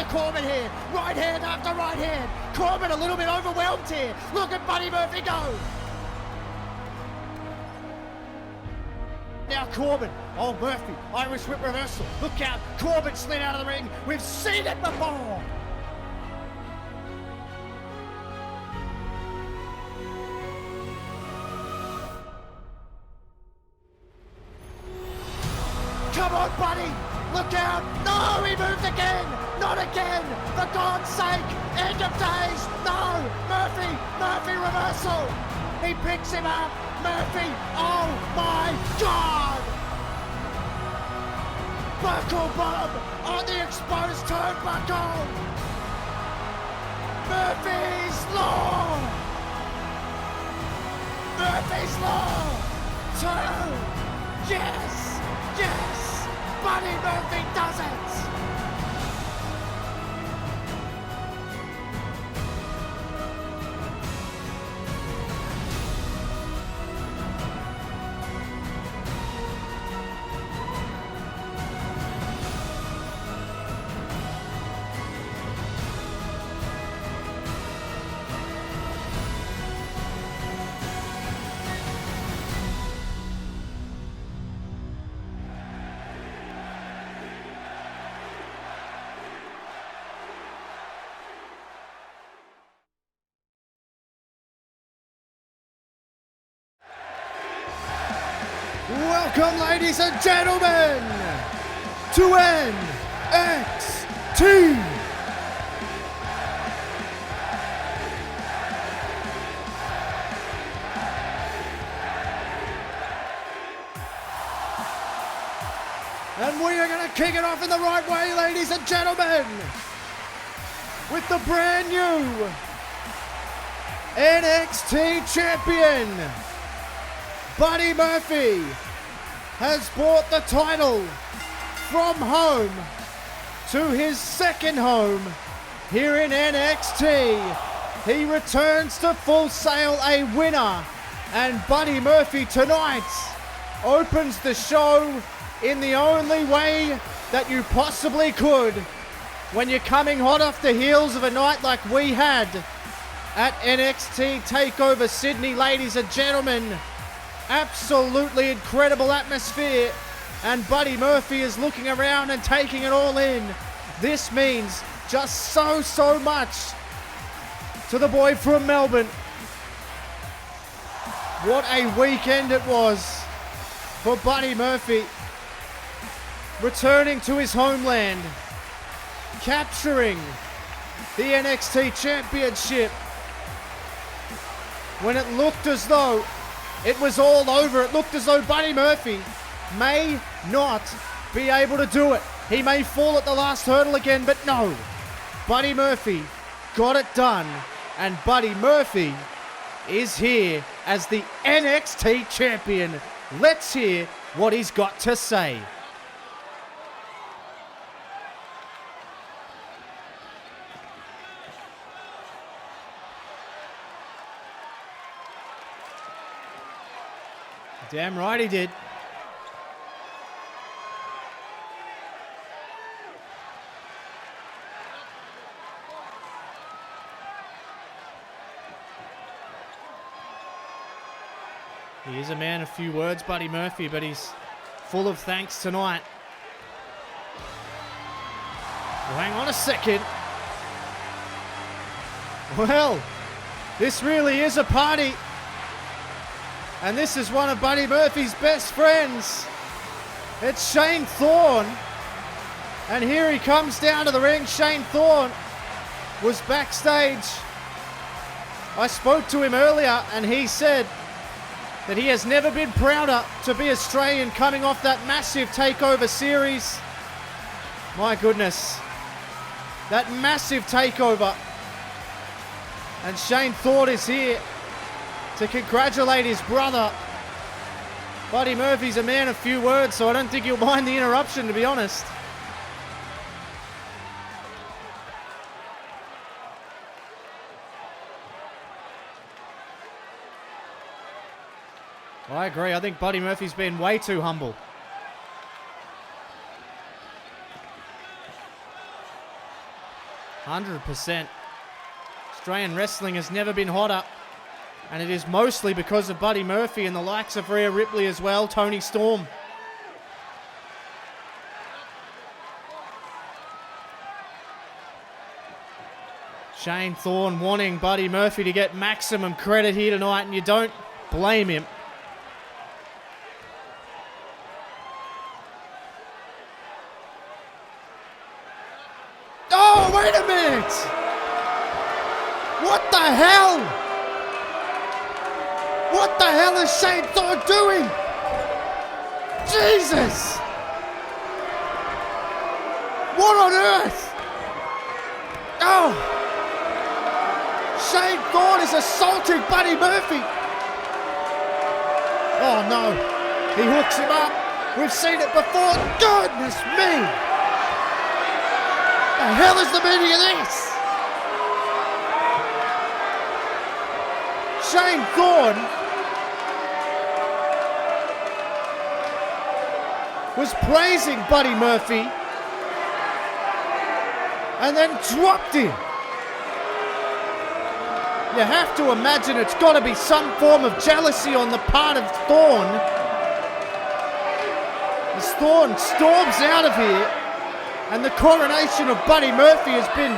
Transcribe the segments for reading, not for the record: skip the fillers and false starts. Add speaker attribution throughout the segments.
Speaker 1: Corbin here. Right hand after right hand. Corbin a little bit overwhelmed here. Look at Buddy Murphy go. Now Corbin. Oh, Murphy. Irish whip reversal. Look out. Corbin slid out of the ring. We've seen it before. Come on, Buddy. Look out. No, he moved again. Not again. For God's sake. End of days. No. Murphy reversal. He picks him up. Murphy. Oh, my God. Buckle bomb on the exposed turnbuckle. Murphy's Law. Murphy's Law. 2. Yes. Yes. Buddy Murphy does it! Welcome, ladies and gentlemen, to NXT. And we are going to kick it off in the right way, ladies and gentlemen, with the brand new NXT champion, Buddy Murphy, has brought the title from home to his second home here in NXT. He returns to Full Sail a winner, and Buddy Murphy tonight opens the show in the only way that you possibly could when you're coming hot off the heels of a night like we had at NXT TakeOver Sydney, ladies and gentlemen. Absolutely incredible atmosphere, and Buddy Murphy is looking around and taking it all in. This means just so much to the boy from Melbourne. What a weekend it was for Buddy Murphy, returning to his homeland, capturing the NXT Championship when it looked as though it was all over. It looked as though Buddy Murphy may not be able to do it. He may fall at the last hurdle again, but no. Buddy Murphy got it done, and Buddy Murphy is here as the NXT champion. Let's hear what he's got to say. Damn right he did. He is a man of few words, Buddy Murphy, but he's full of thanks tonight. Well, hang on a second. Well, this really is a party. And this is one of Buddy Murphy's best friends. It's Shane Thorne. And here he comes down to the ring. Shane Thorne was backstage. I spoke to him earlier and he said that he has never been prouder to be Australian coming off that massive takeover series. My goodness. That massive takeover. And Shane Thorne is here to congratulate his brother. Buddy Murphy's a man of few words, so I don't think he'll mind the interruption, to be honest. I agree. I think Buddy Murphy's been way too humble. 100%. Australian wrestling has never been hotter. And it is mostly because of Buddy Murphy and the likes of Rhea Ripley as well, Toni Storm. Shane Thorne wanting Buddy Murphy to get maximum credit here tonight, and you don't blame him. Oh, wait a minute! What the hell? What the hell is Shane Thorne doing? Jesus! What on earth? Oh! Shane Thorne is assaulting Buddy Murphy. Oh no. He hooks him up. We've seen it before. Goodness me! The hell is the meaning of this? Shane Thorne was praising Buddy Murphy and then dropped him. You have to imagine it's got to be some form of jealousy on the part of Thorne. As Thorne storms out of here, and the coronation of Buddy Murphy has been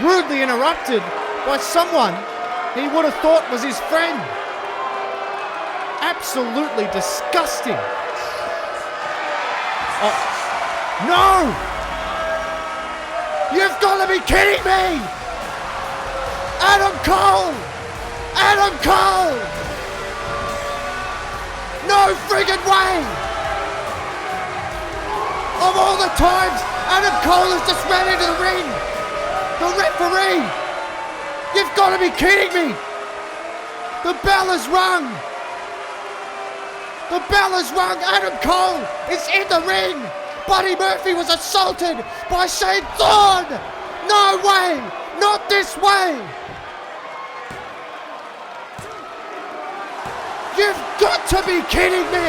Speaker 1: rudely interrupted by someone he would have thought was his friend. Absolutely disgusting. Oh, no! You've got to be kidding me! Adam Cole! Adam Cole! No friggin' way! Of all the times Adam Cole has just ran into the ring! The referee! You've got to be kidding me! The bell has rung! The bell has rung! Adam Cole is in the ring! Buddy Murphy was assaulted by Shane Thorne! No way! Not this way! You've got to be kidding me!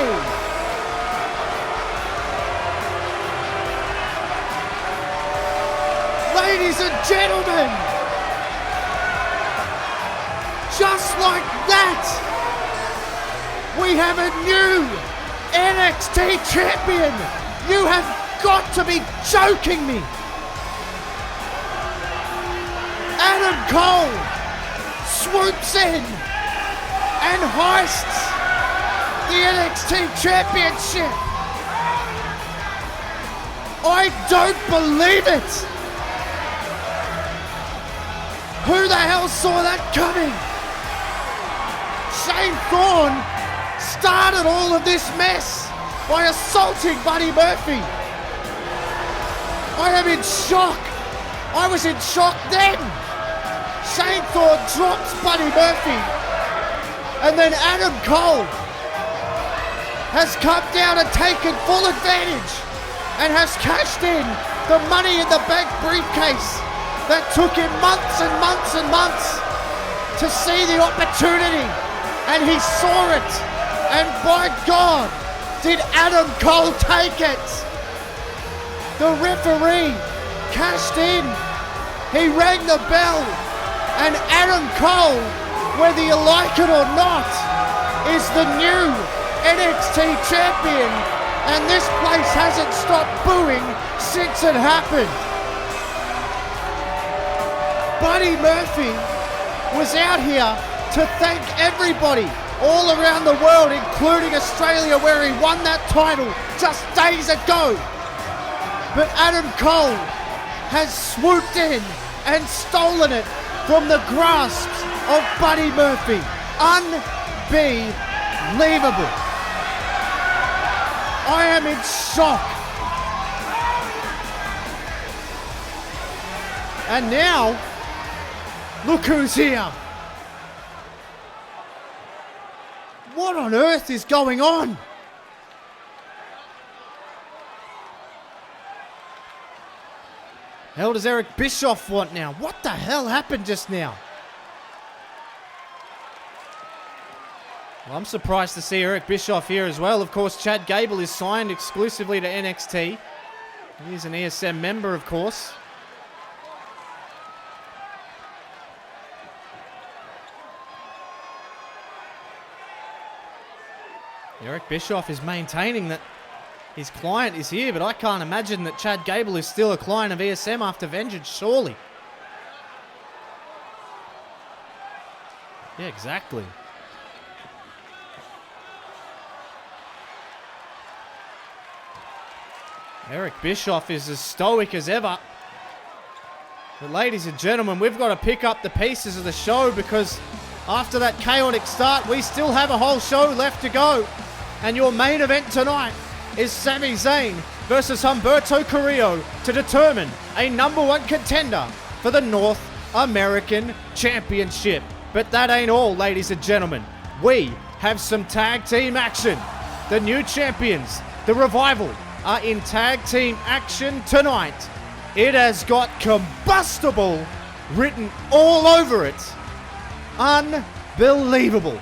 Speaker 1: Ladies and gentlemen, just like that, we have a new NXT champion. You have got to be joking me. Adam Cole swoops in and hoists the NXT championship. I don't believe it. Who the hell saw that coming? Shane Thorne started all of this mess by assaulting Buddy Murphy. I am in shock. I was in shock then. Shane Thorne drops Buddy Murphy. And then Adam Cole has come down and taken full advantage and has cashed in the Money in the Bank briefcase that took him months and months and months to see the opportunity, and he saw it, and by God, did Adam Cole take it. The referee cashed in, he rang the bell, and Adam Cole, whether you like it or not, is the new NXT champion, and this place hasn't stopped booing since it happened. Buddy Murphy was out here to thank everybody all around the world, including Australia, where he won that title just days ago. But Adam Cole has swooped in and stolen it from the grasps of Buddy Murphy. Unbelievable. I am in shock. And now, look who's here. What on earth is going on? Hell does Eric Bischoff want now? What the hell happened just now? Well, I'm surprised to see Eric Bischoff here as well. Of course, Chad Gable is signed exclusively to NXT. He's an ESM member, of course. Eric Bischoff is maintaining that his client is here, but I can't imagine that Chad Gable is still a client of ESM after Vengeance, surely. Yeah, exactly. Eric Bischoff is as stoic as ever. But ladies and gentlemen, we've got to pick up the pieces of the show, because after that chaotic start, we still have a whole show left to go. And your main event tonight is Sami Zayn versus Humberto Carrillo to determine a #1 contender for the North American Championship. But that ain't all, ladies and gentlemen. We have some tag team action. The new champions, the Revival, are in tag team action tonight. It has got combustible written all over it. Unbelievable.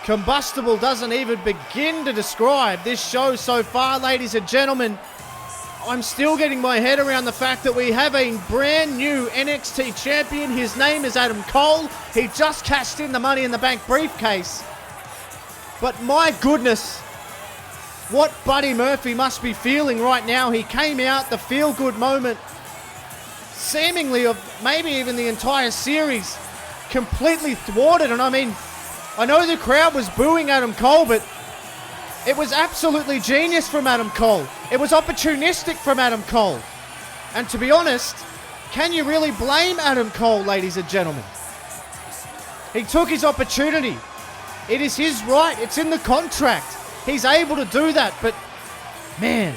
Speaker 1: Combustible doesn't even begin to describe this show so far, ladies and gentlemen. I'm still getting my head around the fact that we have a brand new NXT champion. His name is Adam Cole. He just cashed in the Money in the Bank briefcase. But my goodness, what Buddy Murphy must be feeling right now. He came out, the feel-good moment, seemingly of maybe even the entire series, completely thwarted. And I mean, I know the crowd was booing Adam Cole, but it was absolutely genius from Adam Cole. It was opportunistic from Adam Cole. And to be honest, can you really blame Adam Cole, ladies and gentlemen? He took his opportunity. It is his right. It's in the contract. He's able to do that. But, man,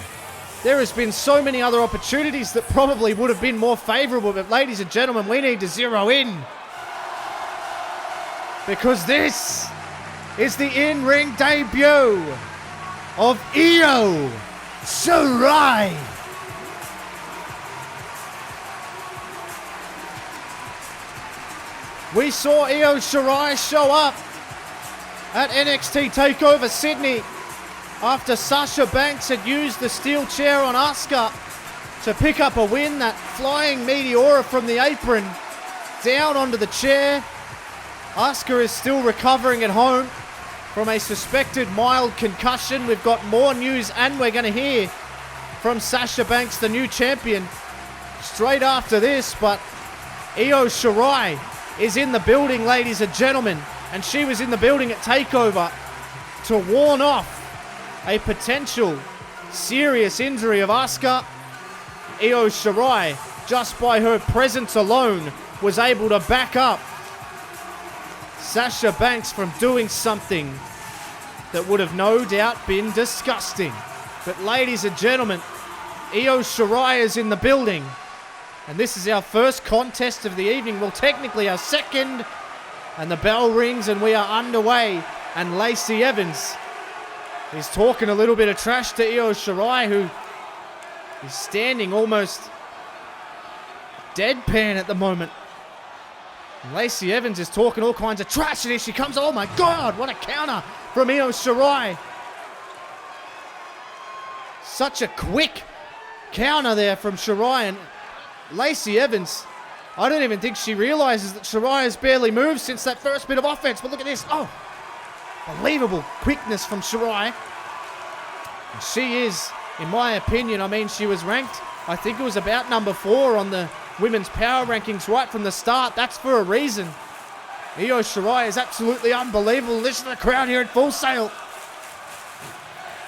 Speaker 1: there has been so many other opportunities that probably would have been more favorable. But, ladies and gentlemen, we need to zero in, because this is the in-ring debut of Io Shirai. We saw Io Shirai show up at NXT TakeOver Sydney after Sasha Banks had used the steel chair on Asuka to pick up a win. That flying meteora from the apron down onto the chair. Asuka is still recovering at home from a suspected mild concussion. We've got more news, and we're going to hear from Sasha Banks, the new champion, straight after this. But Io Shirai is in the building, ladies and gentlemen, and she was in the building at TakeOver to warn off a potential serious injury of Asuka. Io Shirai, just by her presence alone, was able to back up Sasha Banks from doing something that would have no doubt been disgusting. But ladies and gentlemen, Io Shirai is in the building, and this is our first contest of the evening. Well, technically our second, and the bell rings and we are underway. And Lacey Evans is talking a little bit of trash to Io Shirai, who is standing almost deadpan at the moment. Lacey Evans is talking all kinds of trash, and here she comes. Oh my God, what a counter from Io Shirai. Such a quick counter there from Shirai, and Lacey Evans, I don't even think she realizes that Shirai has barely moved since that first bit of offense. But look at this. Oh, unbelievable quickness from Shirai. And she is, in my opinion, I mean, she was ranked, I think it was about number 4 on the women's power rankings right from the start. That's for a reason. Io Shirai is absolutely unbelievable. Listen to the crowd here at Full Sail.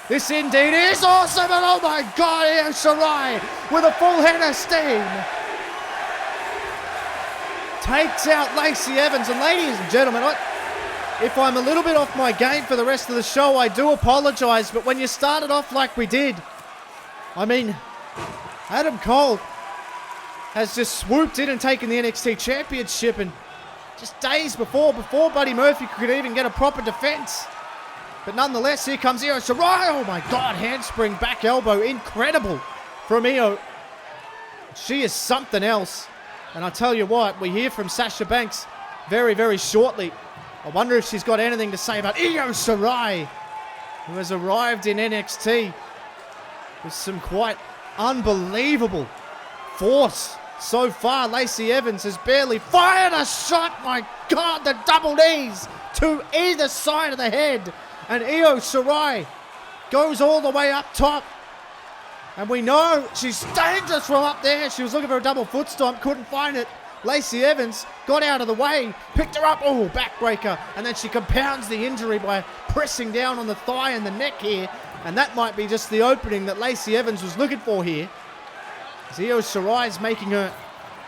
Speaker 1: This indeed is awesome, and oh my God, Io Shirai with a full head of steam takes out Lacey Evans. And ladies and gentlemen, if I'm a little bit off my game for the rest of the show, I do apologize. But when you started off like we did, I mean, Adam Cole has just swooped in and taken the NXT Championship, and just days before Buddy Murphy could even get a proper defense. But nonetheless, here comes Io Shirai. Oh my God, handspring back elbow. Incredible from Io. She is something else. And I tell you what, we hear from Sasha Banks very, very shortly. I wonder if she's got anything to say about Io Shirai, who has arrived in NXT with some quite unbelievable force so far. Lacey Evans has barely fired a shot. My God, the double knees to either side of the head. And Io Shirai goes all the way up top. And we know she's dangerous from up there. She was looking for a double foot stomp, couldn't find it. Lacey Evans got out of the way, picked her up, oh, backbreaker. And then she compounds the injury by pressing down on the thigh and the neck here. And that might be just the opening that Lacey Evans was looking for here. As Io Shirai is making her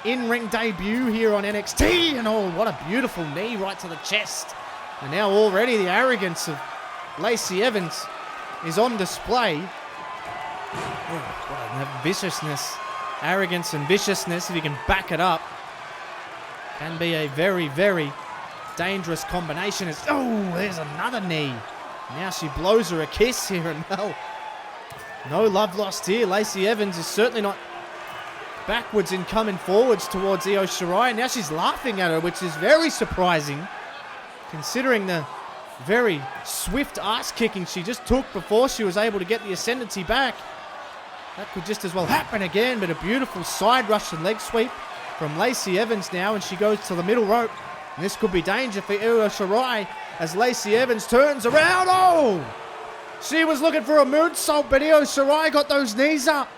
Speaker 1: in-ring debut here on NXT. And oh, what a beautiful knee right to the chest. And now already the arrogance of Lacey Evans is on display. Oh, what a viciousness. Arrogance and viciousness, if you can back it up, can be a very, very dangerous combination. Oh, there's another knee. Now she blows her a kiss here, and no love lost here. Lacey Evans is certainly not backwards in coming forwards towards Io Shirai. Now she's laughing at her, which is very surprising, considering the very swift ass kicking she just took before she was able to get the ascendancy back. That could just as well happen again, but a beautiful side rush and leg sweep from Lacey Evans now, and she goes to the middle rope. And this could be danger for Io Shirai as Lacey Evans turns around. Oh! She was looking for a moonsault, but Io Shirai got those knees up.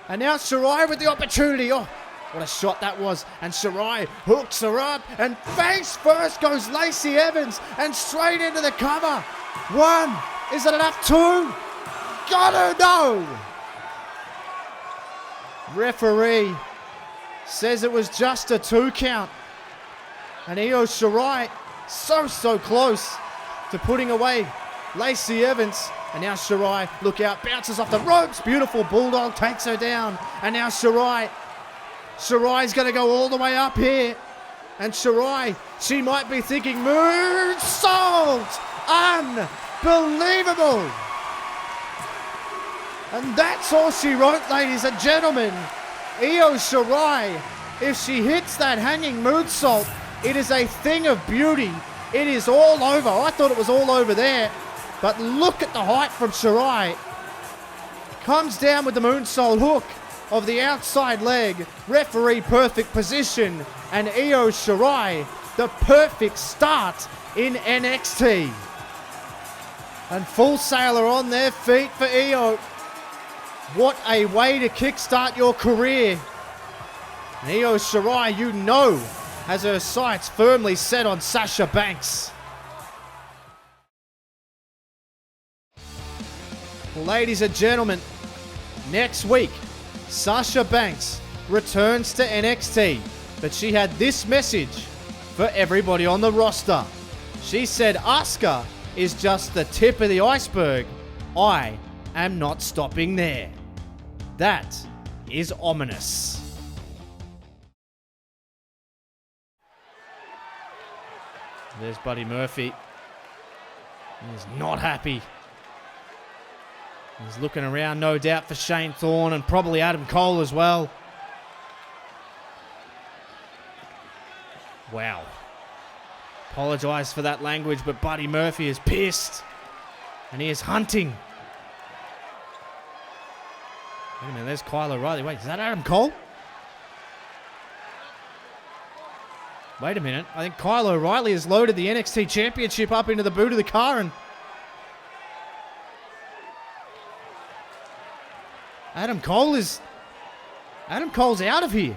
Speaker 1: And now Shirai with the opportunity. Oh, what a shot that was. And Shirai hooks her up, and face first goes Lacey Evans, and straight into the cover. One. Is it enough? Two. Gotta know. Referee says it was just a 2 count. And Io Shirai so close to putting away Lacey Evans. And now Shirai, look out, bounces off the ropes. Beautiful bulldog, takes her down. And now Shirai's going to go all the way up here. And Shirai, she might be thinking, moonsault! Unbelievable! And that's all she wrote, ladies and gentlemen. Io Shirai, if she hits that hanging moonsault, it is a thing of beauty. It is all over. I thought it was all over there. But look at the height from Shirai. Comes down with the moonsault hook of the outside leg. Referee perfect position. And Io Shirai, the perfect start in NXT. And Full Sail are on their feet for Io. What a way to kickstart your career. And Io Shirai, you know, has her sights firmly set on Sasha Banks. Well, ladies and gentlemen, next week, Sasha Banks returns to NXT. But she had this message for everybody on the roster. She said, Asuka is just the tip of the iceberg. I am not stopping there. That is ominous. There's Buddy Murphy. He's not happy. He's looking around, no doubt, for Shane Thorne and probably Adam Cole as well. Wow. Apologise for that language, but Buddy Murphy is pissed. And he is hunting. Wait a minute, there's Kyle O'Reilly. Wait, is that Adam Cole? Wait a minute. I think Kyle O'Reilly has loaded the NXT Championship up into the boot of the car, and Adam Cole's out of here.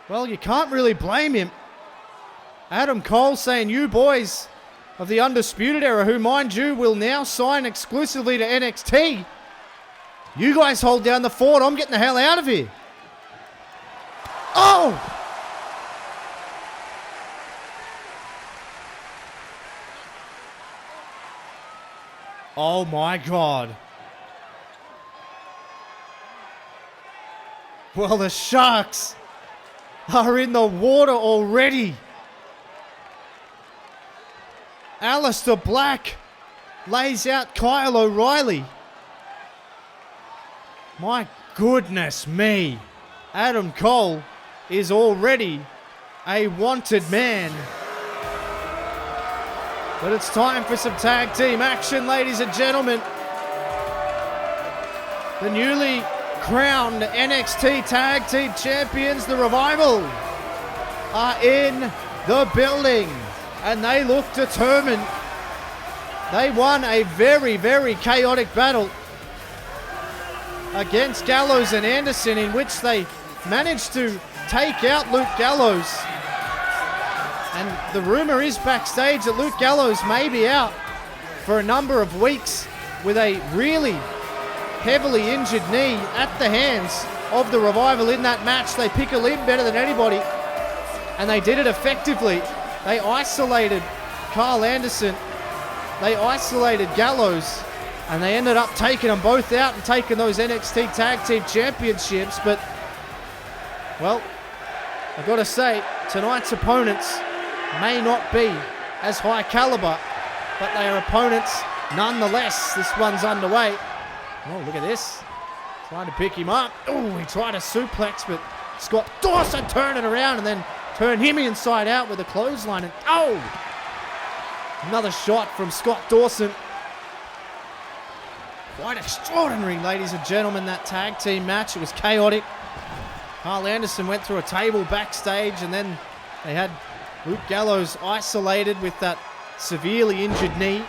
Speaker 1: Well, you can't really blame him. Adam Cole saying, you boys of the Undisputed Era, who, mind you, will now sign exclusively to NXT, you guys hold down the fort. I'm getting the hell out of here. Oh! Oh my God. Well, the Sharks are in the water already. Aleister Black lays out Kyle O'Reilly. My goodness me. Adam Cole is already a wanted man. But it's time for some tag team action, ladies and gentlemen. The newly crowned NXT Tag Team Champions, the Revival, are in the building, and they look determined. They won a very, very chaotic battle against Gallows and Anderson, in which they managed to take out Luke Gallows. And the rumor is backstage that Luke Gallows may be out for a number of weeks with a really heavily injured knee at the hands of the Revival. In that match, they pick a limb better than anybody, and they did it effectively. They isolated Carl Anderson, they isolated Gallows, and they ended up taking them both out and taking those NXT Tag Team Championships. But, well, I've got to say, tonight's opponents may not be as high caliber, but they are opponents nonetheless. This one's underway. Oh, look at this. Trying to pick him up. Oh, he tried a suplex, but Scott Dawson turned it around and then turned him inside out with a clothesline. And oh! Another shot from Scott Dawson. Quite extraordinary, ladies and gentlemen, that tag team match. It was chaotic. Carl Anderson went through a table backstage, and then they had Luke Gallows isolated with that severely injured knee.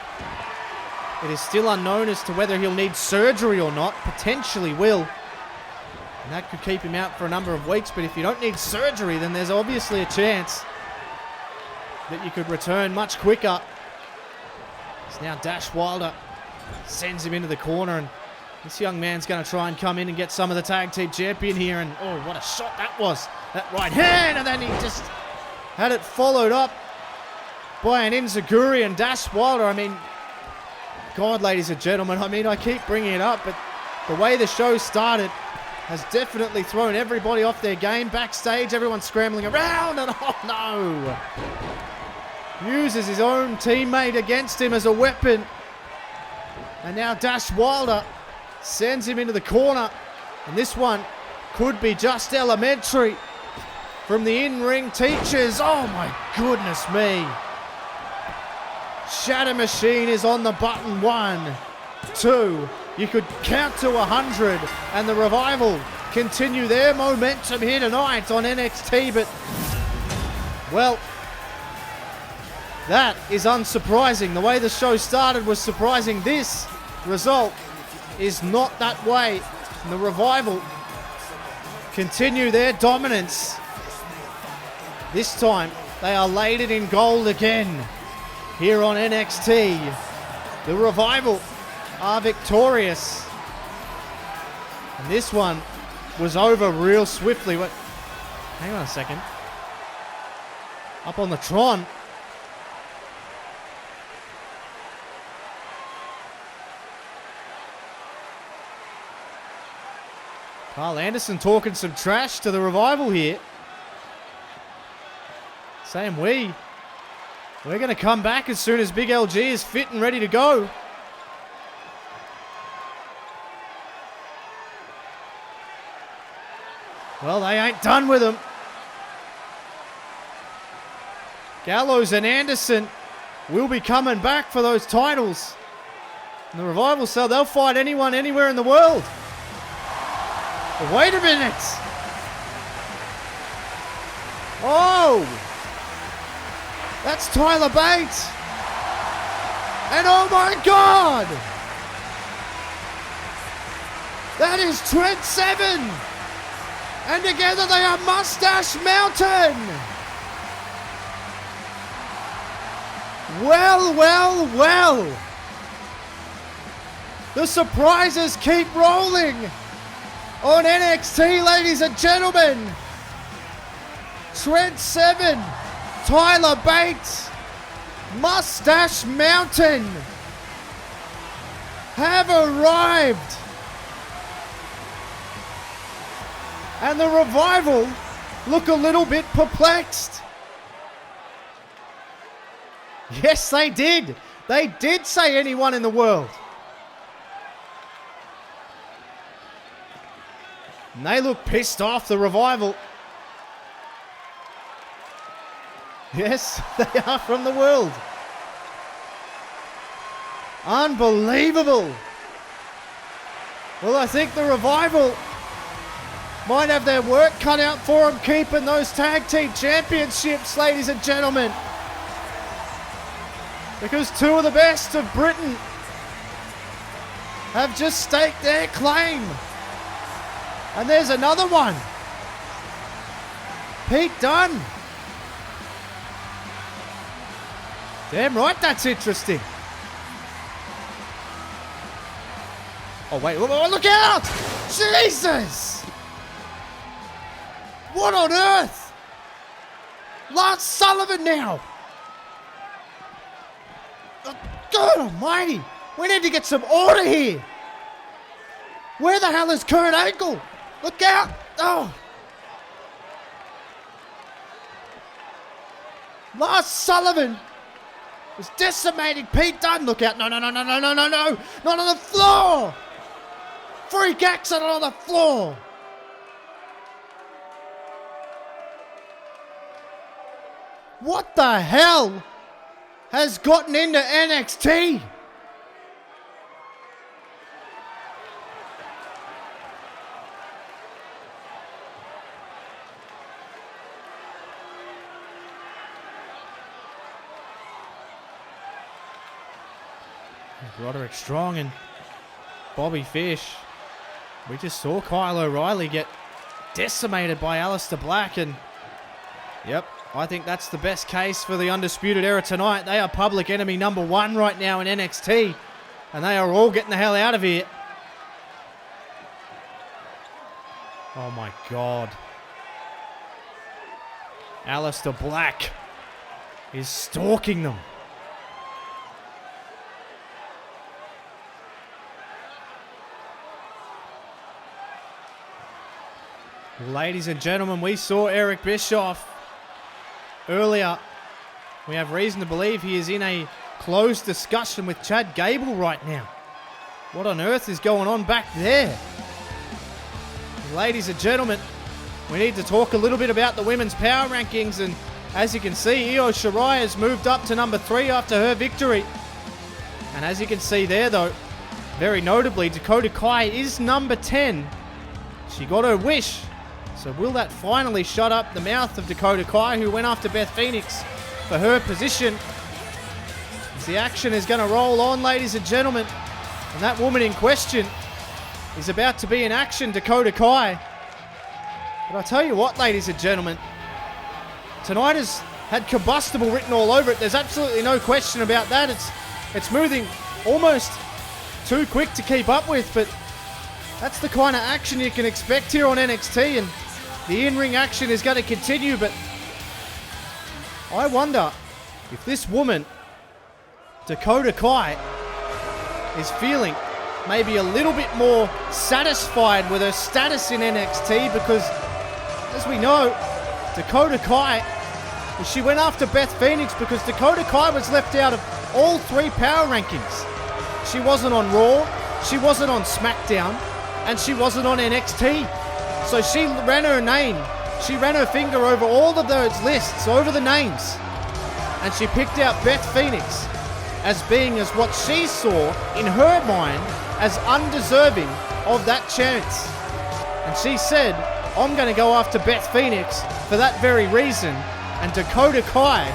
Speaker 1: It is still unknown as to whether he'll need surgery or not. Potentially will. And that could keep him out for a number of weeks. But if you don't need surgery, then there's obviously a chance that you could return much quicker. It's now Dash Wilder. Sends him into the corner. And this young man's going to try and come in and get some of the tag team champion here. And oh, what a shot that was. That right hand. And then he just had it followed up by an enziguri. And Dash Wilder, I mean, God, ladies and gentlemen, I mean, I keep bringing it up, but the way the show started has definitely thrown everybody off their game. Backstage, everyone's scrambling around, and oh no! Uses his own teammate against him as a weapon. And now Dash Wilder sends him into the corner, and this one could be just elementary from the in-ring teachers. Oh my goodness me. Shatter Machine is on the button. 1, 2. You could count to 100, and the Revival continue their momentum here tonight on NXT. But, well, that is unsurprising. The way the show started was surprising. This result is not that way. And the Revival continue their dominance. This time, they are laden in gold again. Here on NXT, the Revival are victorious. And this one was over real swiftly. What? Hang on a second. Up on the Tron. Carl Anderson talking some trash to the Revival here. Saying we're going to come back as soon as Big LG is fit and ready to go. Well, they ain't done with him. Gallows and Anderson will be coming back for those titles. And the Revival, so they'll fight anyone, anywhere in the world. But wait a minute. Oh! That's Tyler Bates. And oh my God! That is Trent Seven. And together they are Mustache Mountain. Well, well, well. The surprises keep rolling on NXT, ladies and gentlemen. Trent Seven, Tyler Bates, Mustache Mountain have arrived. And the Revival look a little bit perplexed. Yes, they did. They did say anyone in the world. And they look pissed off, the Revival. Yes, they are from the world. Unbelievable. Well, I think the Revival might have their work cut out for them keeping those tag team championships, ladies and gentlemen. Because two of the best of Britain have just staked their claim. And there's another one. Pete Dunne. Damn right, that's interesting. Oh, wait, look out! Jesus! What on earth? Lance Sullivan now. Oh, God almighty. We need to get some order here. Where the hell is Kurt Angle? Look out. Oh. Lance Sullivan was decimating Pete Dunne. Look out. No. Not on the floor. Freak accident on the floor. What the hell has gotten into NXT? Roderick Strong and Bobby Fish. We just saw Kyle O'Reilly get decimated by Aleister Black, and yep, I think that's the best case for the Undisputed Era tonight. They are public enemy number one right now in NXT, and they are all getting the hell out of here. Oh my God. Aleister Black is stalking them. Ladies and gentlemen, we saw Eric Bischoff earlier. We have reason to believe he is in a closed discussion with Chad Gable right now. What on earth is going on back there? Ladies and gentlemen, we need to talk a little bit about the women's power rankings, and as you can see, Io Shirai has moved up to number 3 after her victory. And as you can see there though, very notably, Dakota Kai is number 10. She got her wish. So will that finally shut up the mouth of Dakota Kai, who went after Beth Phoenix for her position? As the action is going to roll on, ladies and gentlemen. And that woman in question is about to be in action, Dakota Kai. But I'll tell you what, ladies and gentlemen, tonight has had combustible written all over it. There's absolutely no question about that. It's moving almost too quick to keep up with, but that's the kind of action you can expect here on NXT, and the in-ring action is going to continue, but I wonder if this woman, Dakota Kai, is feeling maybe a little bit more satisfied with her status in NXT, because as we know, Dakota Kai, she went after Beth Phoenix because Dakota Kai was left out of all 3 power rankings. She wasn't on Raw, she wasn't on SmackDown, and she wasn't on NXT. So she ran her name. She ran her finger over all of those lists, over the names. And she picked out Beth Phoenix as being as what she saw in her mind as undeserving of that chance. And she said, I'm going to go after Beth Phoenix for that very reason. And Dakota Kai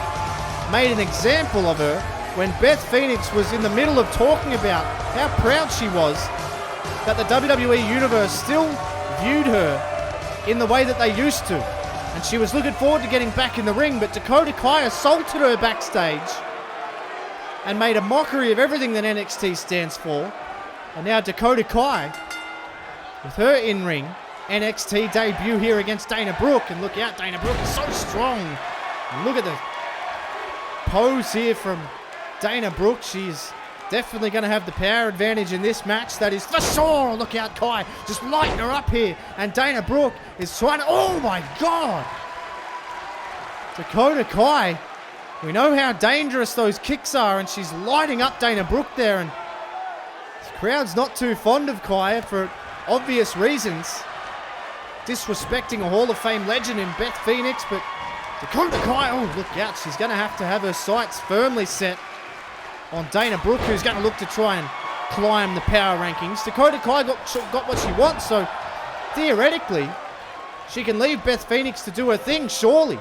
Speaker 1: made an example of her when Beth Phoenix was in the middle of talking about how proud she was that the WWE Universe still viewed her in the way that they used to. And she was looking forward to getting back in the ring, but Dakota Kai assaulted her backstage and made a mockery of everything that NXT stands for. And now Dakota Kai, with her in-ring NXT debut here against Dana Brooke. And look out, Dana Brooke is so strong. And look at the pose here from Dana Brooke. She's definitely going to have the power advantage in this match. That is for sure. Look out, Kai. Just lighting her up here. And Dana Brooke is trying to... Oh, my God. Dakota Kai. We know how dangerous those kicks are, and she's lighting up Dana Brooke there. And the crowd's not too fond of Kai for obvious reasons. Disrespecting a Hall of Fame legend in Beth Phoenix, but Dakota Kai... Oh, look out. She's going to have her sights firmly set on Dana Brooke, who's going to look to try and climb the power rankings. Dakota Kai got what she wants, so theoretically, She can leave Beth Phoenix to do her thing, surely.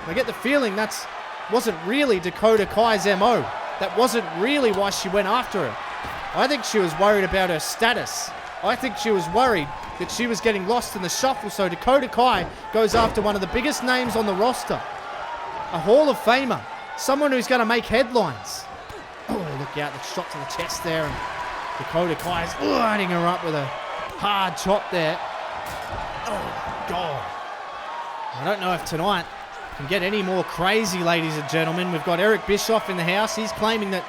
Speaker 1: I get the feeling that wasn't really Dakota Kai's MO. That wasn't really why she went after her. I think she was worried about her status. I think she was worried that she was getting lost in the shuffle, so Dakota Kai goes after one of the biggest names on the roster. A Hall of Famer. Someone who's going to make headlines. Oh, look out, the shot to the chest there. And Dakota Kai is lighting her up with a hard chop there. Oh, God. I don't know if tonight can get any more crazy, ladies and gentlemen. We've got Eric Bischoff in the house. He's claiming that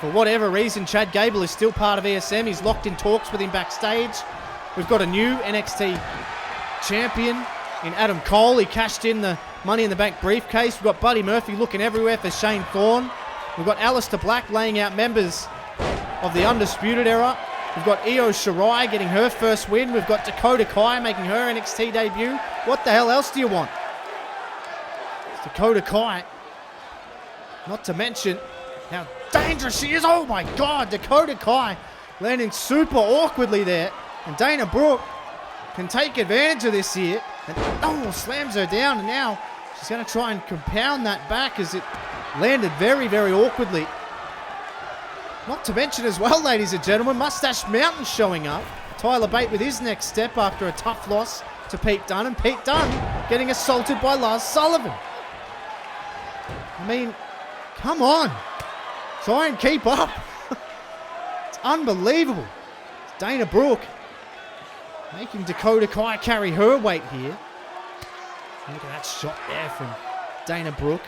Speaker 1: for whatever reason, Chad Gable is still part of ESM. He's locked in talks with him backstage. We've got a new NXT champion in Adam Cole. He cashed in the Money in the Bank briefcase. We've got Buddy Murphy looking everywhere for Shane Thorne. We've got Aleister Black laying out members of the Undisputed Era. We've got Io Shirai getting her first win. We've got Dakota Kai making her NXT debut. What the hell else do you want? It's Dakota Kai. Not to mention how dangerous she is. Oh my God, Dakota Kai landing super awkwardly there. And Dana Brooke can take advantage of this here. And slams her down. And now she's going to try and compound that back as it landed very, very awkwardly. Not to mention as well, ladies and gentlemen, Mustache Mountain showing up. Tyler Bate with his next step after a tough loss to Pete Dunne. And Pete Dunne getting assaulted by Lars Sullivan. I mean, come on. Try and keep up. It's unbelievable. It's Dana Brooke making Dakota Kai carry her weight here. Look at that shot there from Dana Brooke.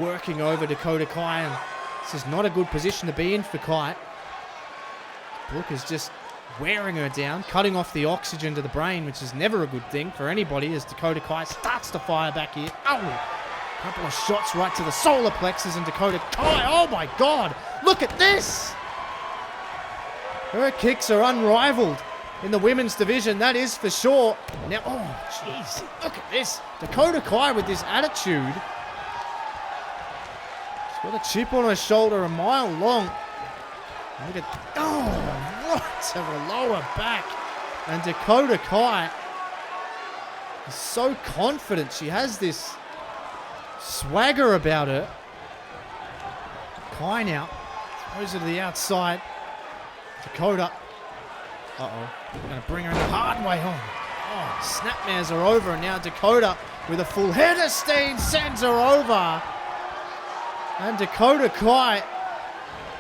Speaker 1: Working over Dakota Kai, and this is not a good position to be in for Kai. Brooke is just wearing her down, cutting off the oxygen to the brain, which is never a good thing for anybody as Dakota Kai starts to fire back here. Oh! Couple of shots right to the solar plexus, and Dakota Kai, oh my God, look at this! Her kicks are unrivaled in the women's division, that is for sure. Now, oh jeez, look at this. Dakota Kai with this attitude. She's got a chip on her shoulder a mile long. Look at, right to the lower back. And Dakota Kai is so confident. She has this swagger about her. Kai now throws her to the outside. Dakota. Going to bring her in the hard way home. Oh, snapmares are over, and now Dakota with a full head of steam sends her over. And Dakota Kai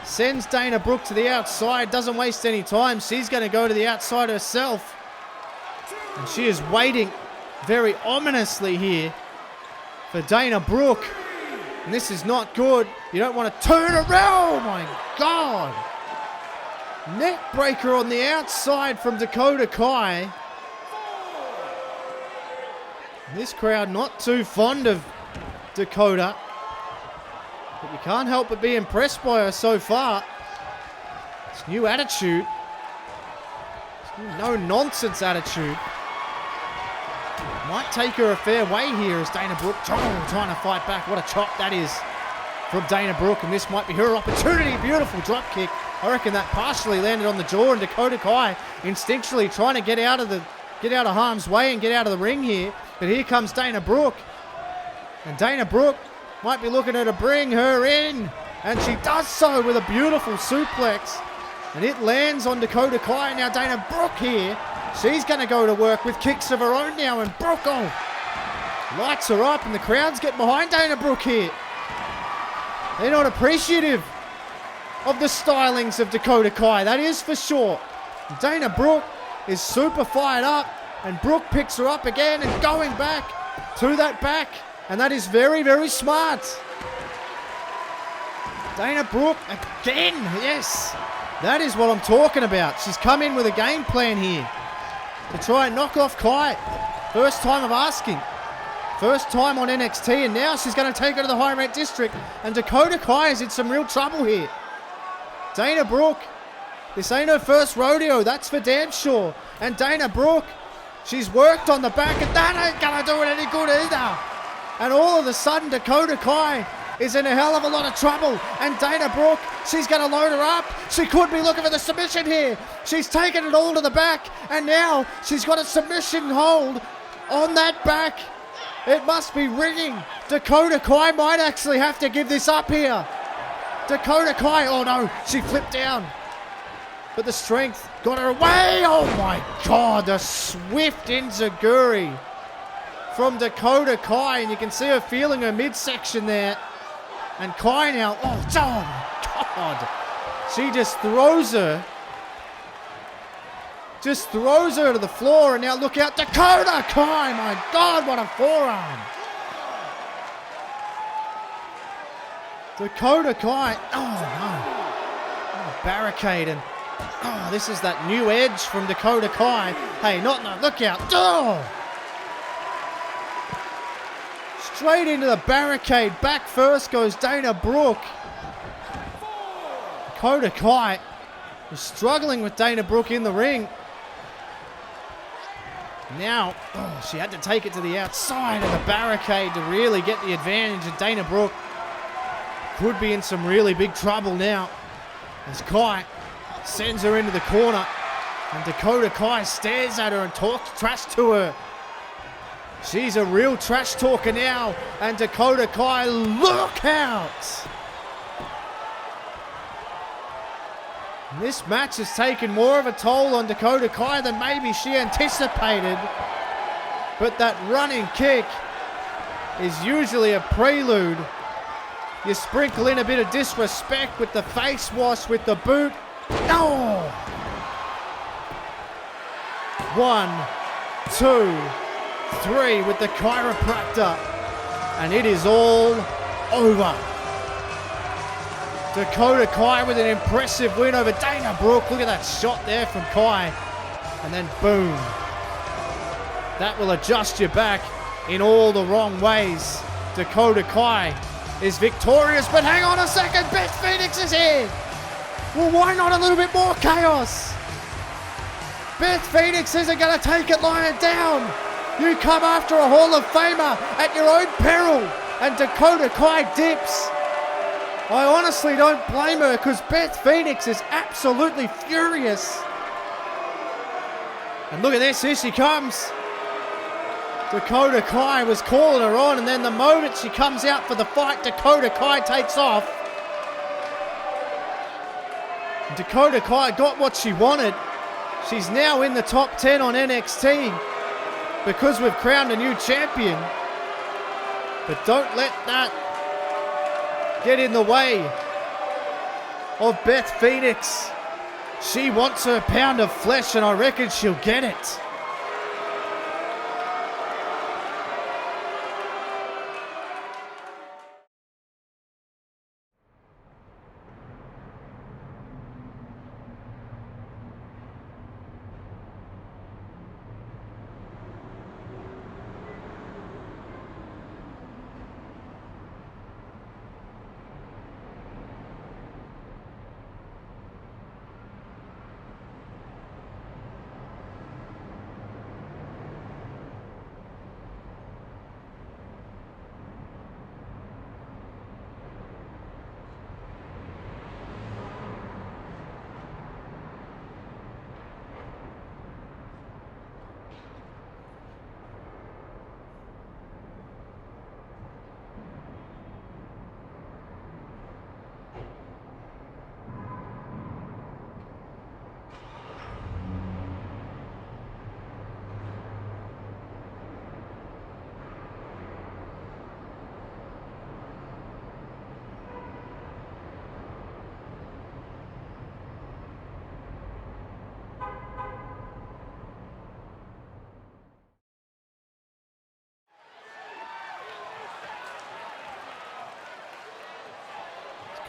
Speaker 1: sends Dana Brooke to the outside, doesn't waste any time. She's going to go to the outside herself. And she is waiting very ominously here for Dana Brooke. And this is not good. You don't want to turn around. Oh my God. Neck breaker on the outside from Dakota Kai. This crowd not too fond of Dakota. But you can't help but be impressed by her so far. This new attitude. This new no-nonsense attitude. Might take her a fair way here as Dana Brooke trying to fight back. What a chop that is from Dana Brooke. And this might be her opportunity. Beautiful drop kick. I reckon that partially landed on the jaw, and Dakota Kai instinctually trying to get out of harm's way and get out of the ring here. But here comes Dana Brooke. And Dana Brooke might be looking to bring her in. And she does so with a beautiful suplex. And it lands on Dakota Kai. Now Dana Brooke here. She's going to go to work with kicks of her own now. And Brooke lights her up. And the crowd's getting behind Dana Brooke here. They're not appreciative of the stylings of Dakota Kai. That is for sure. Dana Brooke is super fired up. And Brooke picks her up again and going back to that back. And that is very, very smart. Dana Brooke again. Yes. That is what I'm talking about. She's come in with a game plan here to try and knock off Kai. First time of asking. First time on NXT. And now she's going to take her to the high rent district. And Dakota Kai is in some real trouble here. Dana Brooke. This ain't her first rodeo. That's for damn sure. And Dana Brooke. She's worked on the back. And that ain't going to do it any good either. And all of a sudden, Dakota Kai is in a hell of a lot of trouble. And Dana Brooke, she's going to load her up. She could be looking for the submission here. She's taken it all to the back. And now she's got a submission hold on that back. It must be ringing. Dakota Kai might actually have to give this up here. Dakota Kai, oh no, she flipped down. But the strength got her away. Oh my God, the swift enziguri from Dakota Kai. And you can see her feeling her midsection there. And Kai now, oh my God. She just throws her. Just throws her to the floor. And now look out, Dakota Kai. My God, what a forearm. Dakota Kai, oh no. Oh, barricade and this is that new edge from Dakota Kai. Hey, no, look out. Oh! Straight into the barricade. Back first goes Dana Brooke. Dakota Kai is struggling with Dana Brooke in the ring. Now, she had to take it to the outside of the barricade to really get the advantage. And Dana Brooke could be in some really big trouble now as Kai sends her into the corner, and Dakota Kai stares at her and talks trash to her. She's a real trash talker now, and Dakota Kai, look out! And this match has taken more of a toll on Dakota Kai than maybe she anticipated, but that running kick is usually a prelude. You sprinkle in a bit of disrespect with the face wash with the boot. No! 1, 2, 3 with the chiropractor. And it is all over. Dakota Kai with an impressive win over Dana Brooke. Look at that shot there from Kai. And then boom. That will adjust you back in all the wrong ways. Dakota Kai is victorious, but hang on a second, Beth Phoenix is here. Well, why not a little bit more chaos? Beth Phoenix isn't going to take it lying down. You come after a Hall of Famer at your own peril, and Dakota Kai dips. I honestly don't blame her because Beth Phoenix is absolutely furious. And look at this, here she comes. Dakota Kai was calling her on, and then the moment she comes out for the fight, Dakota Kai takes off. And Dakota Kai got what she wanted. She's now in the top 10 on NXT because we've crowned a new champion. But don't let that get in the way of Beth Phoenix. She wants her pound of flesh, and I reckon she'll get it.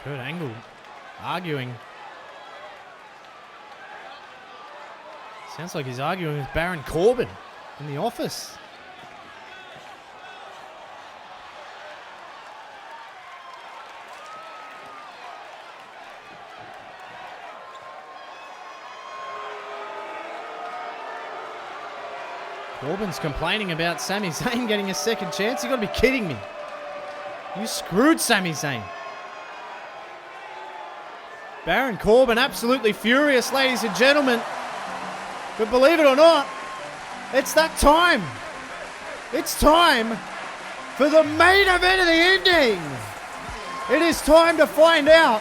Speaker 1: Kurt Angle arguing. Sounds like he's arguing with Baron Corbin in the office. Corbin's complaining about Sami Zayn getting a second chance. You gotta be kidding me. You screwed Sami Zayn. Baron Corbin absolutely furious, ladies and gentlemen. But believe it or not, it's that time. It's time for the main event of the evening. It is time to find out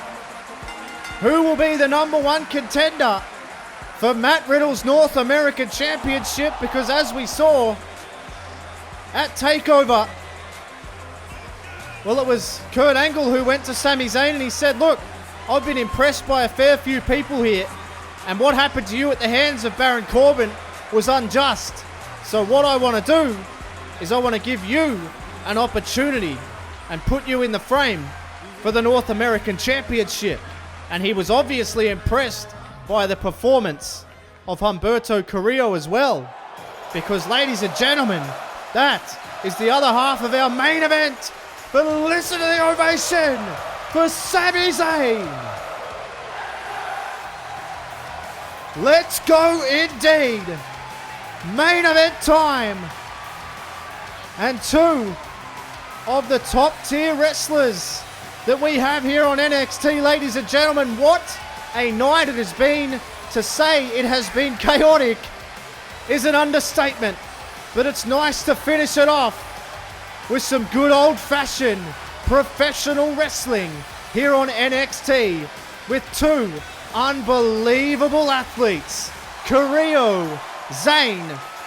Speaker 1: who will be the #1 contender for Matt Riddle's North American Championship, because as we saw at TakeOver, well, it was Kurt Angle who went to Sami Zayn and he said, look, I've been impressed by a fair few people here, and what happened to you at the hands of Baron Corbin was unjust. So what I want to do is I want to give you an opportunity and put you in the frame for the North American Championship. And he was obviously impressed by the performance of Humberto Carrillo as well. Because, ladies and gentlemen, that is the other half of our main event. But listen to the ovation for Sami Zayn. Let's go indeed. Main event time. And two of the top tier wrestlers that we have here on NXT, ladies and gentlemen. What a night it has been. To say it has been chaotic is an understatement, but it's nice to finish it off with some good old-fashioned professional wrestling here on NXT with two unbelievable athletes. Carrillo, Zayn,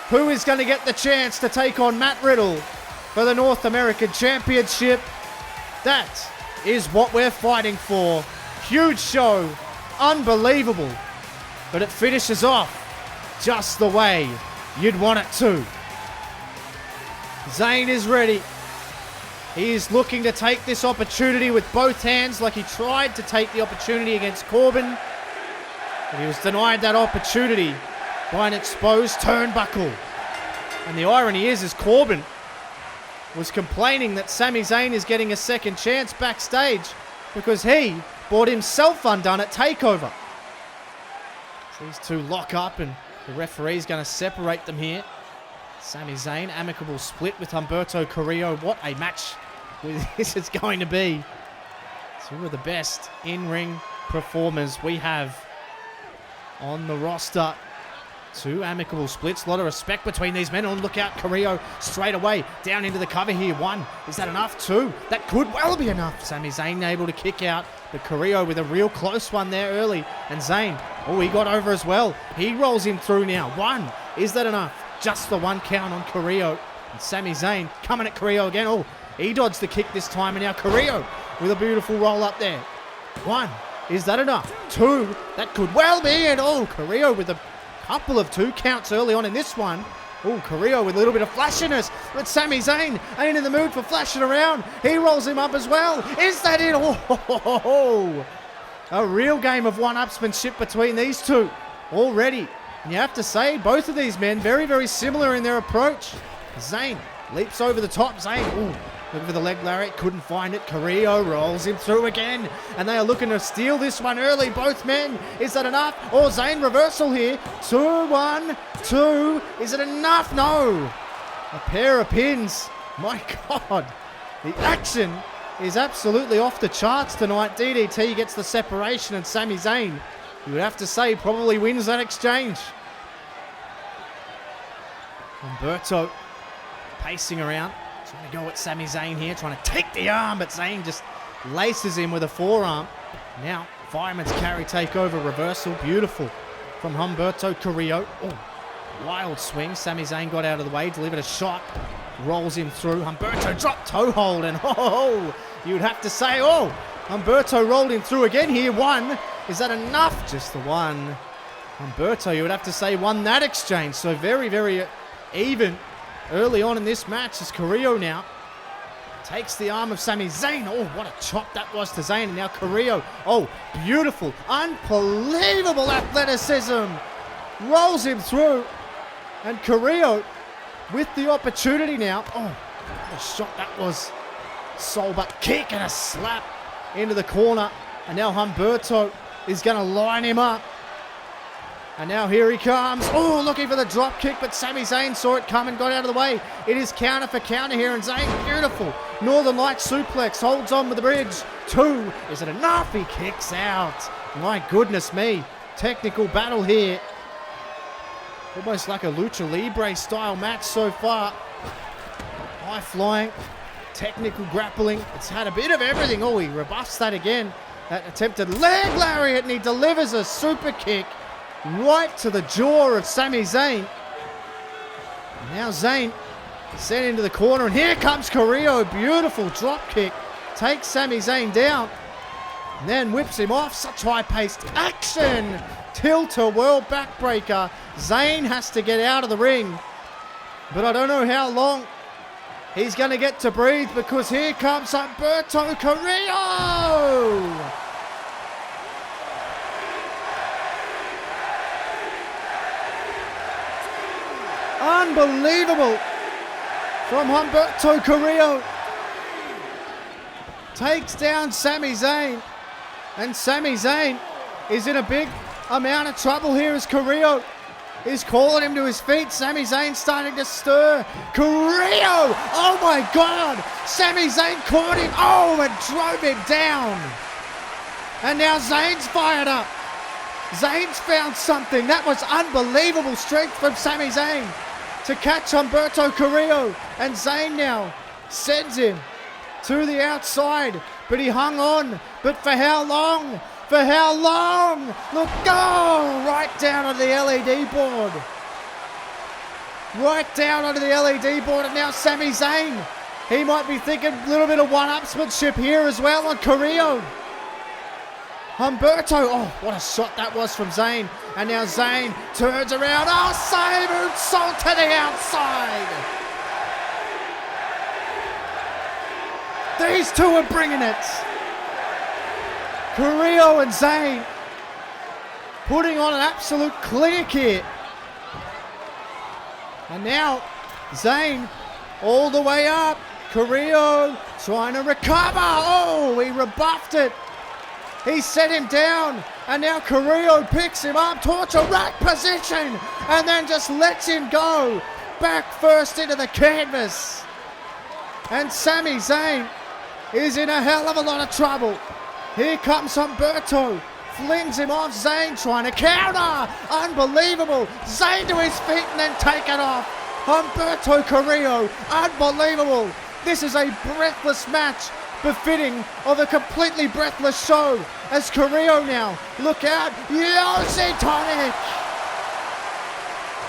Speaker 1: who is going to get the chance to take on Matt Riddle for the North American Championship. That is what we're fighting for. Huge show, unbelievable, but it finishes off just the way you'd want it to. Zayn is ready. He is looking to take this opportunity with both hands, like he tried to take the opportunity against Corbin, but he was denied that opportunity by an exposed turnbuckle. And the irony is Corbin was complaining that Sami Zayn is getting a second chance backstage because he bought himself undone at TakeOver. So these two lock up and the referee's going to separate them here. Sami Zayn, amicable split with Humberto Carrillo. What a match this is going to be. Two of the best in-ring performers we have on the roster. Two amicable splits. A lot of respect between these men. On lookout, Carrillo straight away down into the cover here. One. Is that enough? Two. That could well be enough. Sami Zayn able to kick out. But Carrillo with a real close one there early. And Zayn, oh, he got over as well. He rolls him through now. One. Is that enough? Just the one count on Carrillo. And Sami Zayn coming at Carrillo again. Oh, he dodged the kick this time. And now Carrillo with a beautiful roll up there. One. Is that enough? Two. That could well be. And oh, Carrillo with a couple of two counts early on in this one. Oh, Carrillo with a little bit of flashiness. But Sami Zayn ain't in the mood for flashing around. He rolls him up as well. Is that it? Oh, a real game of one-upsmanship between these two already. And you have to say, both of these men very, very similar in their approach. Zayn leaps over the top. Zayn, ooh, looking for the leg lariat, couldn't find it. Carrillo rolls him through again. And they are looking to steal this one early, both men. Is that enough? Oh, Zayn reversal here. 2, 1, 2. Is it enough? No. A pair of pins. My God. The action is absolutely off the charts tonight. DDT gets the separation and Sami Zayn, you would have to say, probably wins that exchange. Humberto pacing around. Trying to go at Sami Zayn here, trying to take the arm, but Zayn just laces him with a forearm. Now, fireman's carry takeover reversal. Beautiful from Humberto Carrillo. Oh, wild swing. Sami Zayn got out of the way, delivered a shot, rolls him through. Humberto dropped toe hold, and oh, you would have to say, oh, Humberto rolled him through again here. One. Is that enough? Just the one. Humberto, you would have to say, won that exchange. So very, very even early on in this match as Carrillo now takes the arm of Sami Zayn. Oh, what a chop that was to Zayn. And now Carrillo, oh, beautiful, unbelievable athleticism. Rolls him through. And Carrillo with the opportunity now. Oh, what a shot that was. Soul butt kick and a slap into the corner. And now Humberto is going to line him up. And now here he comes. Oh, looking for the drop kick, but Sami Zayn saw it come and got out of the way. It is counter for counter here, and Zayn, beautiful. Northern Light suplex, holds on with the bridge. 2, is it enough? He kicks out. My goodness me. Technical battle here. Almost like a Lucha Libre style match so far. High flying, technical grappling. It's had a bit of everything. Oh, he rebuffs that again. That attempted leg lariat, and he delivers a super kick right to the jaw of Sami Zayn. Now Zayn sent into the corner, and here comes Carrillo. Beautiful drop kick. Takes Sami Zayn down, and then whips him off. Such high-paced action. Tilt-a-whirl backbreaker. Zayn has to get out of the ring, but I don't know how long he's going to get to breathe, because here comes Humberto Carrillo. Unbelievable from Humberto Carrillo. Takes down Sami Zayn, and Sami Zayn is in a big amount of trouble here as Carrillo is calling him to his feet. Sami Zayn starting to stir. Carrillo! Oh my God! Sami Zayn caught him. Oh, and drove him down. And now Zayn's fired up. Zayn's found something. That was unbelievable strength from Sami Zayn to catch Humberto Carrillo. And Zayn now sends him to the outside. But he hung on. But for how long? For how long? Look, go! Right down onto the LED board. Right down onto the LED board. And now Sami Zayn, he might be thinking a little bit of one-upsmanship here as well on Carrillo. Humberto, oh, what a shot that was from Zayn. And now Zayn turns around. Oh, save moonsault to the outside. These two are bringing it. Carrillo and Zayn putting on an absolute clinic here. And now Zayn all the way up. Carrillo trying to recover. Oh, he rebuffed it. He set him down. And now Carrillo picks him up towards a rack position and then just lets him go back first into the canvas. And Sami Zayn is in a hell of a lot of trouble. Here comes Humberto, flings him off. Zayn trying to counter. Unbelievable. Zayn to his feet and then taken off. Humberto Carrillo, unbelievable. This is a breathless match, befitting of a completely breathless show. As Carrillo now, look out, Yossi Tonic.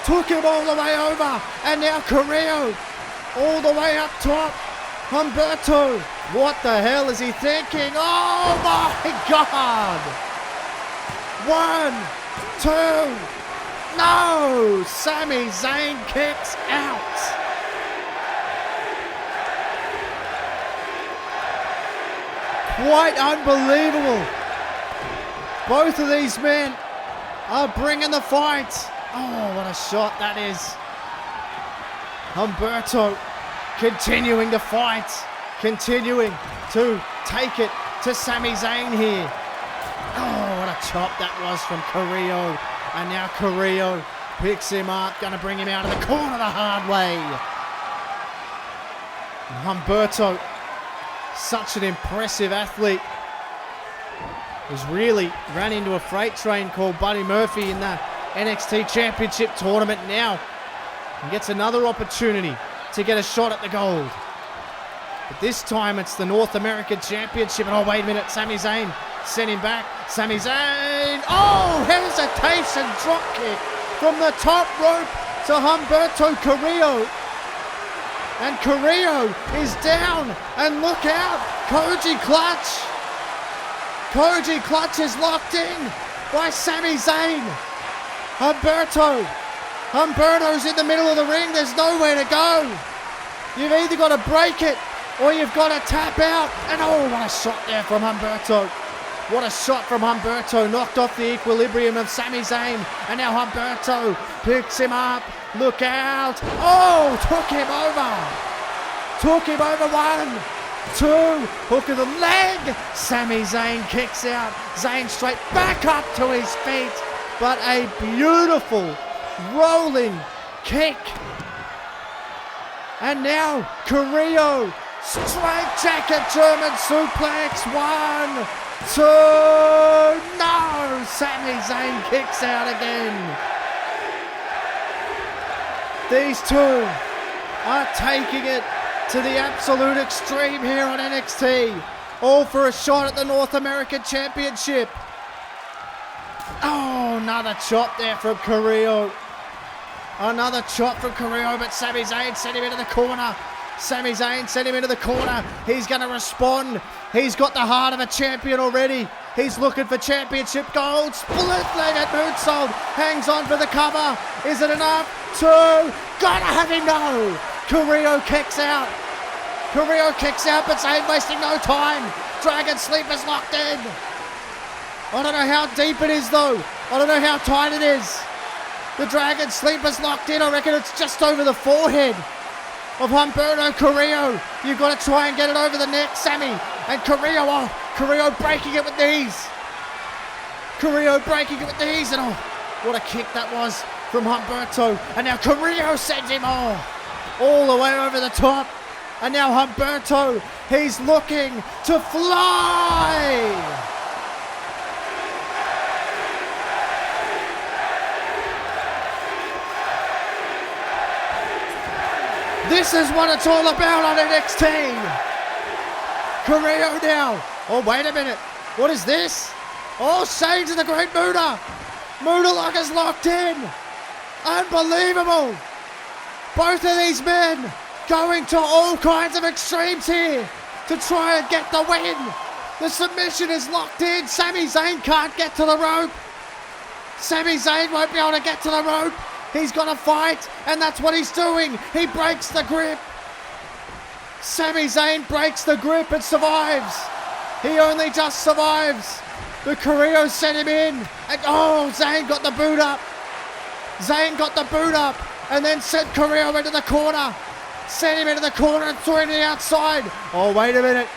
Speaker 1: Took him all the way over, and now Carrillo all the way up top. Humberto, what the hell is he thinking? Oh my God! 1, 2, no! Sami Zayn kicks out. Quite unbelievable. Both of these men are bringing the fight. Oh, what a shot that is. Humberto continuing to fight, continuing to take it to Sami Zayn here. Oh, what a chop that was from Carrillo. And now Carrillo picks him up, going to bring him out of the corner the hard way. And Humberto, such an impressive athlete, has really ran into a freight train called Buddy Murphy in the NXT Championship tournament now, and gets another opportunity to get a shot at the gold. But this time it's the North American Championship. And oh, wait a minute, Sami Zayn sent him back. Sami Zayn, oh, hesitation drop kick from the top rope to Humberto Carrillo. And Carrillo is down, and look out, Koji Clutch. Koji Clutch is locked in by Sami Zayn. Humberto's in the middle of the ring. There's nowhere to go. You've either got to break it or you've got to tap out. And oh, what a shot there from Humberto. What a shot from Humberto. Knocked off the equilibrium of Sami Zayn. And now Humberto picks him up. Look out. Oh, took him over. Took him over. 1, 2. Hook of the leg. Sami Zayn kicks out. Zayn straight back up to his feet. But a beautiful rolling kick. And now Carrillo, straight jacket German suplex. 1, 2, no! Sami Zayn kicks out again. These two are taking it to the absolute extreme here on NXT. All for a shot at the North American Championship. Oh, another chop there from Carrillo. Another chop from Carrillo, but Sami Zayn sent him into the corner. Sami Zayn sent him into the corner. He's going to respond. He's got the heart of a champion already. He's looking for championship gold. Split-legged moonsault. Hangs on for the cover. Is it enough? Two. Gotta have him, no. Carrillo kicks out. Carrillo kicks out, but Zayn wasting no time. Dragon Sleeper's locked in. I don't know how deep it is, though. I don't know how tight it is. The Dragon Sleeper's locked in. I reckon it's just over the forehead of Humberto Carrillo. You've got to try and get it over the neck, Sami. And Carrillo, oh, Carrillo breaking it with knees. Carrillo breaking it with knees. And oh, what a kick that was from Humberto. And now Carrillo sends him all the way over the top. And now Humberto, he's looking to fly. This is what it's all about on NXT. Carrillo now. Oh, wait a minute. What is this? Oh, Shane to the Great Muta. Muta Lock is locked in. Unbelievable. Both of these men going to all kinds of extremes here to try and get the win. The submission is locked in. Sami Zayn can't get to the rope. Sami Zayn won't be able to get to the rope. He's got to fight, and that's what he's doing. He breaks the grip. Sami Zayn breaks the grip and survives. He only just survives. The Carrillo sent him in. And oh, Zayn got the boot up. Zayn got the boot up and then sent Carrillo into the corner. Sent him into the corner and threw him to the outside. Oh, wait a minute.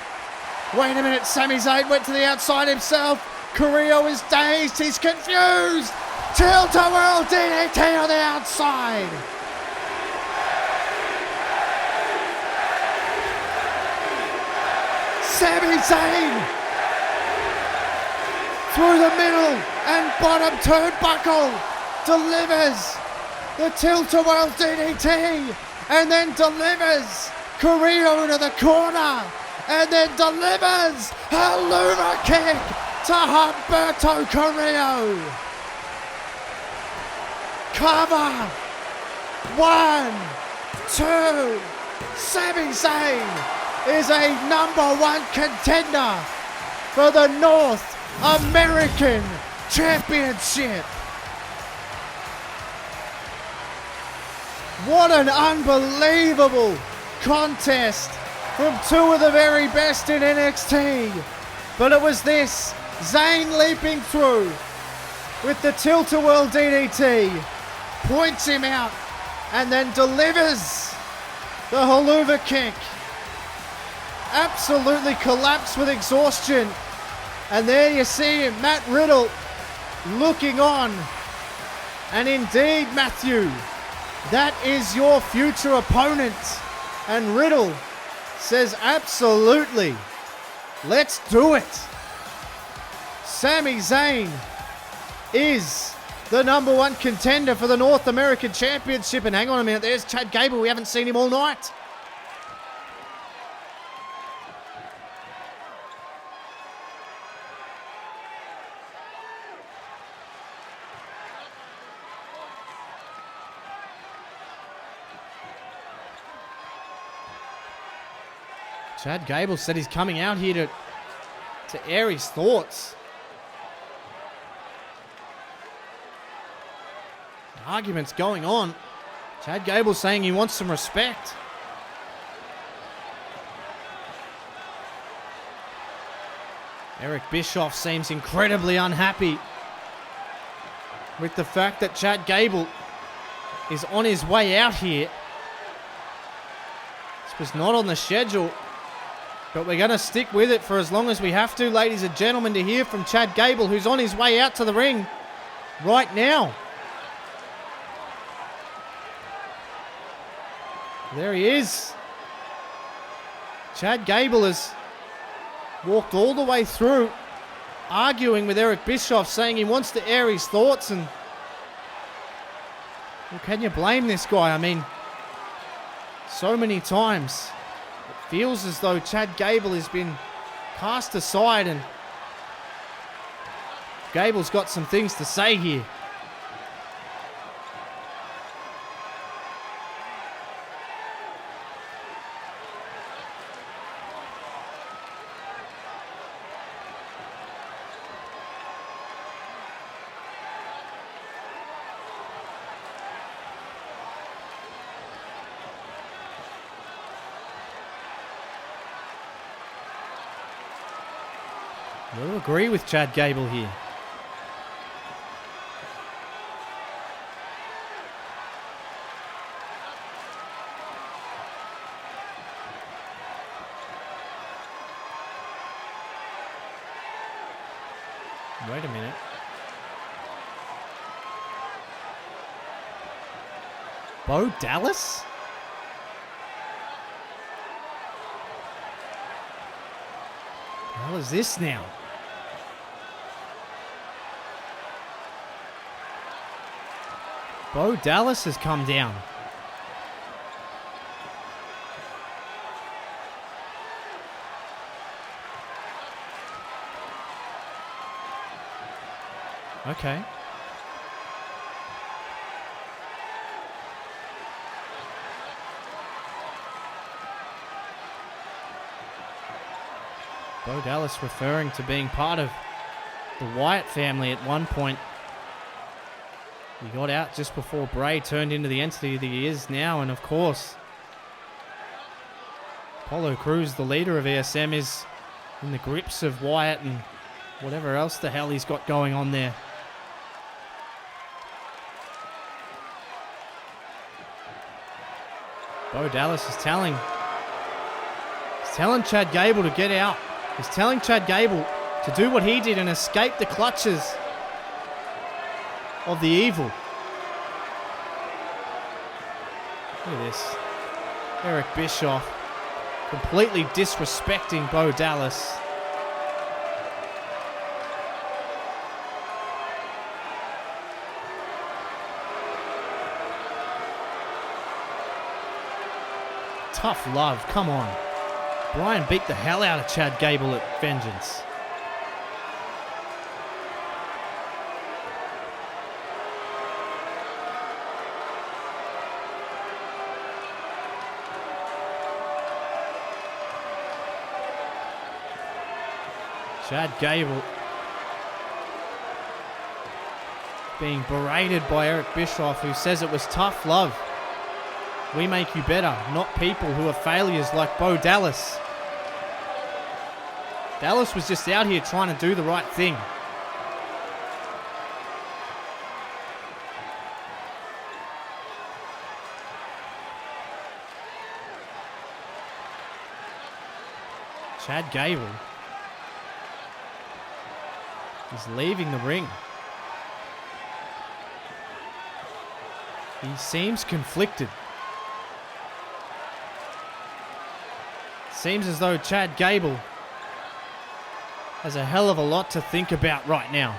Speaker 1: Wait a minute. Sami Zayn went to the outside himself. Carrillo is dazed. He's confused. Tilt-a-whirl DDT on the outside. Sami Zayn through the middle and bottom turnbuckle delivers the tilt-a-whirl DDT and then delivers Carrillo into the corner and then delivers a Luma kick to Humberto Carrillo. Cover. 1, 2. Sami Zayn is a #1 contender for the North American Championship. What an unbelievable contest from two of the very best in NXT. But it was this, Zayn leaping through with the tilt-a-whirl DDT, points him out, and then delivers the haluva kick. Absolutely collapsed with exhaustion. And there you see him, Matt Riddle, looking on. And indeed, Matthew, that is your future opponent. And Riddle says, absolutely, let's do it. Sami Zayn is the #1 contender for the North American Championship. And hang on a minute, there's Chad Gable. We haven't seen him all night. Chad Gable said he's coming out here to air his thoughts. Arguments going on. Chad Gable saying he wants some respect. Eric Bischoff seems incredibly unhappy with the fact that Chad Gable is on his way out here. This was not on the schedule, but we're going to stick with it for as long as we have to, ladies and gentlemen, to hear from Chad Gable, who's on his way out to the ring right now. There he is. Chad Gable has walked all the way through, arguing with Eric Bischoff, saying he wants to air his thoughts. And well, can you blame this guy? I mean, so many times Feels as though Chad Gable has been cast aside, and Gable's got some things to say here. We'll agree with Chad Gable here. Wait a minute. Bo Dallas? What the hell is this now? Bo Dallas has come down. Okay. Bo Dallas referring to being part of the Wyatt family at one point. He got out just before Bray turned into the entity that he is now, and of course, Apollo Crews, the leader of ESM, is in the grips of Wyatt and whatever else the hell he's got going on there. Bo Dallas is telling Chad Gable to get out. He's telling Chad Gable to do what he did and escape the clutches of the evil. Look at this. Eric Bischoff completely disrespecting Bo Dallas. Tough love, come on. Bryan beat the hell out of Chad Gable at Vengeance. Chad Gable being berated by Eric Bischoff, who says it was tough love. We make you better, not people who are failures like Bo Dallas. Dallas was just out here trying to do the right thing. Chad Gable is leaving the ring. He seems conflicted. Seems as though Chad Gable has a hell of a lot to think about right now.